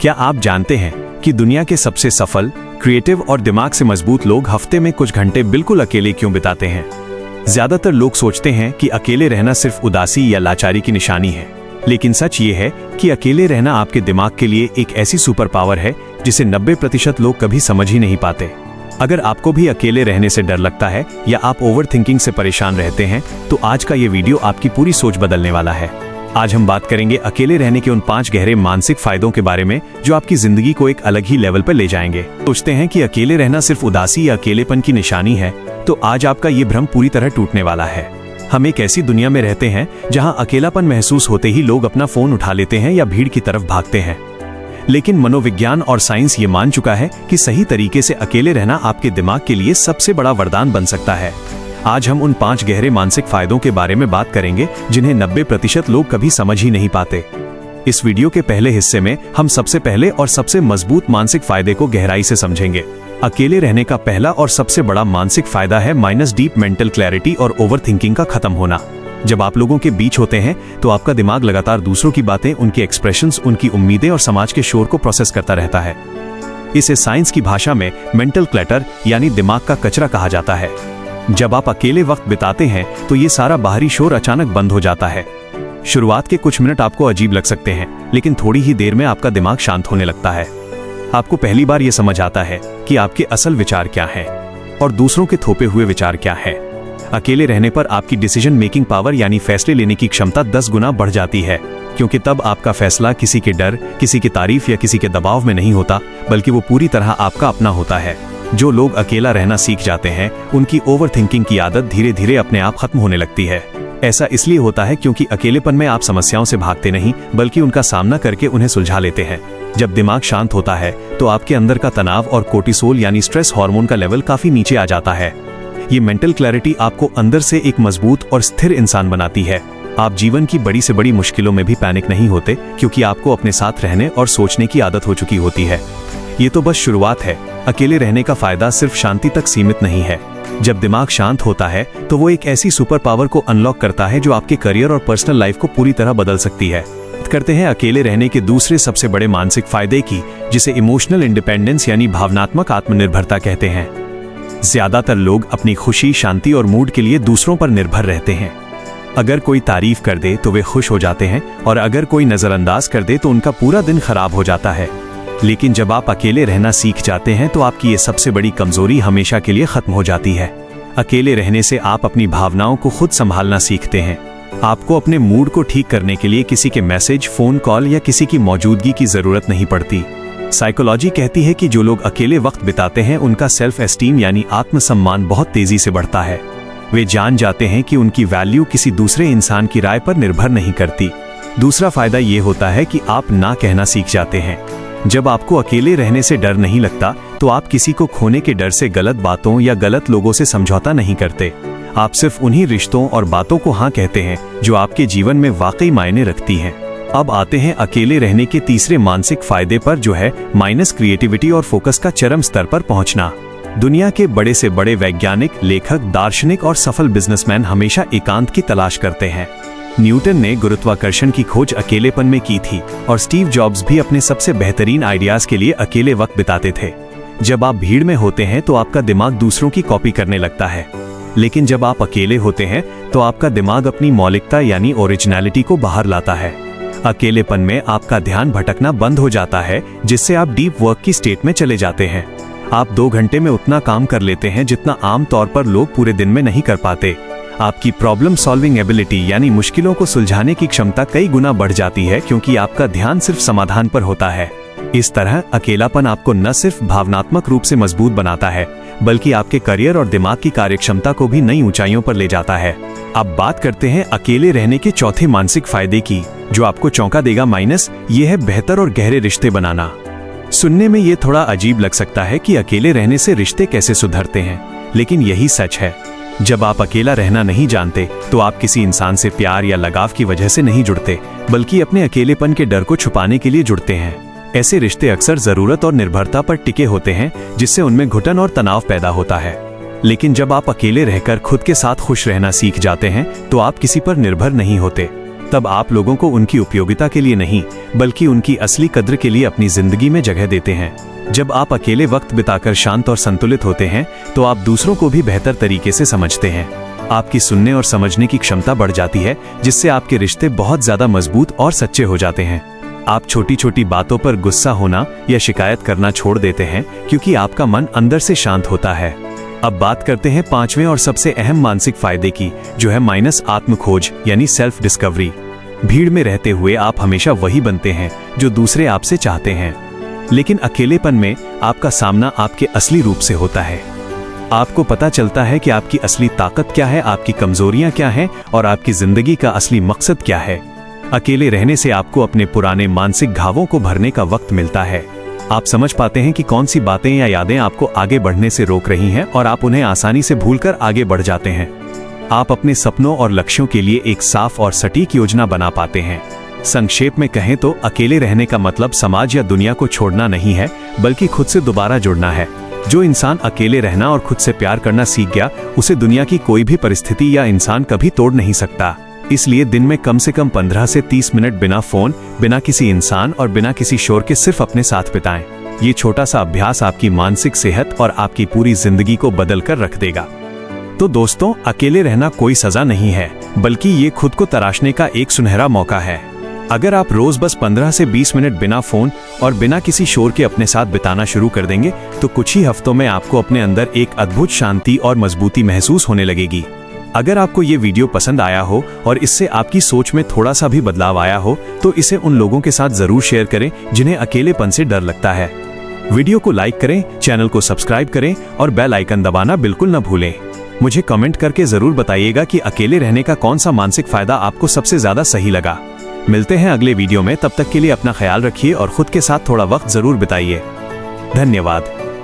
क्या आप जानते हैं कि दुनिया के सबसे सफल, क्रिएटिव और दिमाग से मजबूत लोग हफ्ते में कुछ घंटे बिल्कुल अकेले क्यों बिताते हैं? ज्यादातर लोग सोचते हैं कि अकेले रहना सिर्फ उदासी या लाचारी की निशानी है, लेकिन सच ये है कि अकेले रहना आपके दिमाग के लिए एक ऐसी सुपर पावर है जिसे 90% लोग कभी समझ ही नहीं पाते। अगर आपको भी अकेले रहने से डर लगता है या आप ओवर थिंकिंग से परेशान रहते हैं, तो आज का ये वीडियो आपकी पूरी सोच बदलने वाला है। आज हम बात करेंगे अकेले रहने के उन 5 गहरे मानसिक फायदों के बारे में जो आपकी जिंदगी को एक अलग ही लेवल पर ले जाएंगे। सोचते हैं कि अकेले रहना सिर्फ उदासी या अकेलेपन की निशानी है, तो आज आपका ये भ्रम पूरी तरह टूटने वाला है। हम एक ऐसी दुनिया में रहते हैं जहां अकेलापन महसूस होते ही लोग अपना फोन उठा लेते हैं या भीड़ की तरफ भागते हैं। लेकिन मनोविज्ञान और साइंस ये मान चुका है कि सही तरीके से अकेले रहना आपके दिमाग के लिए सबसे बड़ा वरदान बन सकता है। आज हम उन 5 गहरे मानसिक फायदों के बारे में बात करेंगे जिन्हें 90% लोग कभी समझ ही नहीं पाते। इस वीडियो के पहले हिस्से में हम सबसे पहले और सबसे मजबूत मानसिक फायदे को गहराई से समझेंगे। अकेले रहने का पहला और सबसे बड़ा मानसिक फायदा है माइनस डीप मेंटल क्लैरिटी और ओवर थिंकिंग का खत्म होना। जब आप लोगों के बीच होते हैं तो आपका दिमाग लगातार दूसरों की बातें, उनके एक्सप्रेशंस, उनकी उम्मीदें और समाज के शोर को प्रोसेस करता रहता है। इसे साइंस की भाषा में मेंटल क्लटर यानी दिमाग का कचरा कहा जाता है। जब आप अकेले वक्त बिताते हैं तो ये सारा बाहरी शोर अचानक बंद हो जाता है। शुरुआत के कुछ मिनट आपको अजीब लग सकते हैं, लेकिन थोड़ी ही देर में आपका दिमाग शांत होने लगता है। आपको पहली बार ये समझ आता है कि आपके असल विचार क्या हैं और दूसरों के थोपे हुए विचार क्या हैं। अकेले रहने पर आपकी डिसीजन मेकिंग पावर यानी फैसले लेने की क्षमता 10 गुना बढ़ जाती है, क्योंकि तब आपका फैसला किसी के डर, किसी की तारीफ या किसी के दबाव में नहीं होता, बल्कि वो पूरी तरह आपका अपना होता है। जो लोग अकेला रहना सीख जाते हैं, उनकी ओवर थिंकिंग की आदत धीरे धीरे अपने आप खत्म होने लगती है। ऐसा इसलिए होता है क्योंकि अकेलेपन में आप समस्याओं से भागते नहीं, बल्कि उनका सामना करके उन्हें सुलझा लेते हैं। जब दिमाग शांत होता है तो आपके अंदर का तनाव और कोर्टिसोल यानी स्ट्रेस हार्मोन का लेवल काफी नीचे आ जाता है। ये मेंटल क्लैरिटी आपको अंदर से एक मजबूत और स्थिर इंसान बनाती है। आप जीवन की बड़ी से बड़ी मुश्किलों में भी पैनिक नहीं होते, क्योंकि आपको अपने साथ रहने और सोचने की आदत हो चुकी होती है। ये तो बस शुरुआत है। अकेले रहने का फायदा सिर्फ शांति तक सीमित नहीं है। जब दिमाग शांत होता है तो वो एक ऐसी सुपर पावर को अनलॉक करता है जो आपके करियर और पर्सनल लाइफ को पूरी तरह बदल सकती है। बात करते हैं अकेले रहने के दूसरे सबसे बड़े मानसिक फायदे की, जिसे इमोशनल इंडिपेंडेंस यानी भावनात्मक आत्मनिर्भरता कहते हैं। ज्यादातर लोग अपनी खुशी, शांति और मूड के लिए दूसरों पर निर्भर रहते हैं। अगर कोई तारीफ कर दे तो वे खुश हो जाते हैं, और अगर कोई नजरअंदाज कर दे तो उनका पूरा दिन खराब हो जाता है। लेकिन जब आप अकेले रहना सीख जाते हैं तो आपकी ये सबसे बड़ी कमजोरी हमेशा के लिए खत्म हो जाती है। अकेले रहने से आप अपनी भावनाओं को खुद संभालना सीखते हैं। आपको अपने मूड को ठीक करने के लिए किसी के मैसेज, फोन कॉल या किसी की मौजूदगी की जरूरत नहीं पड़ती। साइकोलॉजी कहती है कि जो लोग अकेले वक्त बिताते हैं उनका सेल्फ एस्टीम यानी आत्मसम्मान बहुत तेजी से बढ़ता है। वे जान जाते हैं कि उनकी वैल्यू किसी दूसरे इंसान की राय पर निर्भर नहीं करती। दूसरा फायदा ये होता है कि आप ना कहना सीख जाते हैं। जब आपको अकेले रहने से डर नहीं लगता तो आप किसी को खोने के डर से गलत बातों या गलत लोगों से समझौता नहीं करते। आप सिर्फ उन्हीं रिश्तों और बातों को हाँ कहते हैं जो आपके जीवन में वाकई मायने रखती हैं। अब आते हैं अकेले रहने के तीसरे मानसिक फायदे पर, जो है माइनस क्रिएटिविटी और फोकस का चरम स्तर पर पहुंचना। दुनिया के बड़े से बड़े वैज्ञानिक, लेखक, दार्शनिक और सफल बिजनेसमैन हमेशा एकांत की तलाश करते हैं। न्यूटन ने गुरुत्वाकर्षण की खोज अकेलेपन में की थी, और स्टीव जॉब्स भी अपने सबसे बेहतरीन आइडियाज के लिए अकेले वक्त बिताते थे। जब आप भीड़ में होते हैं तो आपका दिमाग दूसरों की कॉपी करने लगता है, लेकिन जब आप अकेले होते हैं तो आपका दिमाग अपनी मौलिकता यानी ओरिजिनलिटी को बाहर लाता है। अकेलेपन में आपका ध्यान भटकना बंद हो जाता है, जिससे आप डीप वर्क की स्टेट में चले जाते हैं। आप 2 घंटे में उतना काम कर लेते हैं जितना आम तौर पर लोग पूरे दिन में नहीं कर पाते। आपकी प्रॉब्लम सॉल्विंग एबिलिटी यानी मुश्किलों को सुलझाने की क्षमता कई गुना बढ़ जाती है, क्योंकि आपका ध्यान सिर्फ समाधान पर होता है। इस तरह अकेलापन आपको न सिर्फ भावनात्मक रूप से मजबूत बनाता है, बल्कि आपके करियर और दिमाग की कार्यक्षमता को भी नई ऊंचाइयों पर ले जाता है। अब बात करते हैं अकेले रहने के चौथे मानसिक फायदे की, जो आपको चौंका देगा। माइनस ये है बेहतर और गहरे रिश्ते बनाना। सुनने में ये थोड़ा अजीब लग सकता है कि अकेले रहने से रिश्ते कैसे सुधरते हैं, लेकिन यही सच है। जब आप अकेला रहना नहीं जानते तो आप किसी इंसान से प्यार या लगाव की वजह से नहीं जुड़ते, बल्कि अपने अकेलेपन के डर को छुपाने के लिए जुड़ते हैं। ऐसे रिश्ते अक्सर जरूरत और निर्भरता पर टिके होते हैं, जिससे उनमें घुटन और तनाव पैदा होता है। लेकिन जब आप अकेले रहकर खुद के साथ खुश रहना सीख जाते हैं तो आप किसी पर निर्भर नहीं होते। तब आप लोगों को उनकी उपयोगिता के लिए नहीं, बल्कि उनकी असली कद्र के लिए अपनी जिंदगी में जगह देते हैं। जब आप अकेले वक्त बिताकर शांत और संतुलित होते हैं तो आप दूसरों को भी बेहतर तरीके से समझते हैं। आपकी सुनने और समझने की क्षमता बढ़ जाती है, जिससे आपके रिश्ते बहुत ज्यादा मजबूत और सच्चे हो जाते हैं। आप छोटी छोटी बातों पर गुस्सा होना या शिकायत करना छोड़ देते हैं, क्योंकि आपका मन अंदर से शांत होता है। अब बात करते हैं पांचवें और सबसे अहम मानसिक फायदे की, जो है माइनस आत्म खोज यानी सेल्फ डिस्कवरी। भीड़ में रहते हुए आप हमेशा वही बनते हैं जो दूसरे आपसे चाहते हैं, लेकिन अकेलेपन में आपका सामना आपके असली रूप से होता है। आपको पता चलता है कि आपकी असली ताकत क्या है, आपकी कमजोरियां क्या हैं और आपकी जिंदगी का असली मकसद क्या है। अकेले रहने से आपको अपने पुराने मानसिक घावों को भरने का वक्त मिलता है। आप समझ पाते हैं कि कौन सी बातें या यादें आपको आगे बढ़ने से रोक रही हैं और आप उन्हें आसानी से भूलकर आगे बढ़ जाते हैं। आप अपने सपनों और लक्ष्यों के लिए एक साफ और सटीक योजना बना पाते हैं। संक्षेप में कहें तो अकेले रहने का मतलब समाज या दुनिया को छोड़ना नहीं है, बल्कि खुद से दोबारा जुड़ना है। जो इंसान अकेले रहना और खुद से प्यार करना सीख गया, उसे दुनिया की कोई भी परिस्थिति या इंसान कभी तोड़ नहीं सकता। इसलिए दिन में कम से कम 15 से 30 मिनट बिना फोन, बिना किसी इंसान और बिना किसी शोर के सिर्फ अपने साथ बिताएं। ये छोटा सा अभ्यास आपकी मानसिक सेहत और आपकी पूरी जिंदगी को बदल कर रख देगा। तो दोस्तों, अकेले रहना कोई सजा नहीं है, बल्कि ये खुद को तराशने का एक सुनहरा मौका है। अगर आप रोज बस 15 से 20 मिनट बिना फोन और बिना किसी शोर के अपने साथ बिताना शुरू कर देंगे, तो कुछ ही हफ्तों में आपको अपने अंदर एक अद्भुत शांति और मजबूती महसूस होने लगेगी। अगर आपको ये वीडियो पसंद आया हो और इससे आपकी सोच में थोड़ा सा भी बदलाव आया हो, तो इसे उन लोगों के साथ जरूर शेयर करें जिन्हें अकेलेपन से डर लगता है। वीडियो को लाइक करें, चैनल को सब्सक्राइब करें और बेल आइकन दबाना बिल्कुल न भूलें। मुझे कमेंट करके जरूर बताइएगा कि अकेले रहने का कौन सा मानसिक फायदा आपको सबसे ज्यादा सही लगा। मिलते हैं अगले वीडियो में, तब तक के लिए अपना ख्याल रखिए और खुद के साथ थोड़ा वक्त जरूर बिताइए। धन्यवाद।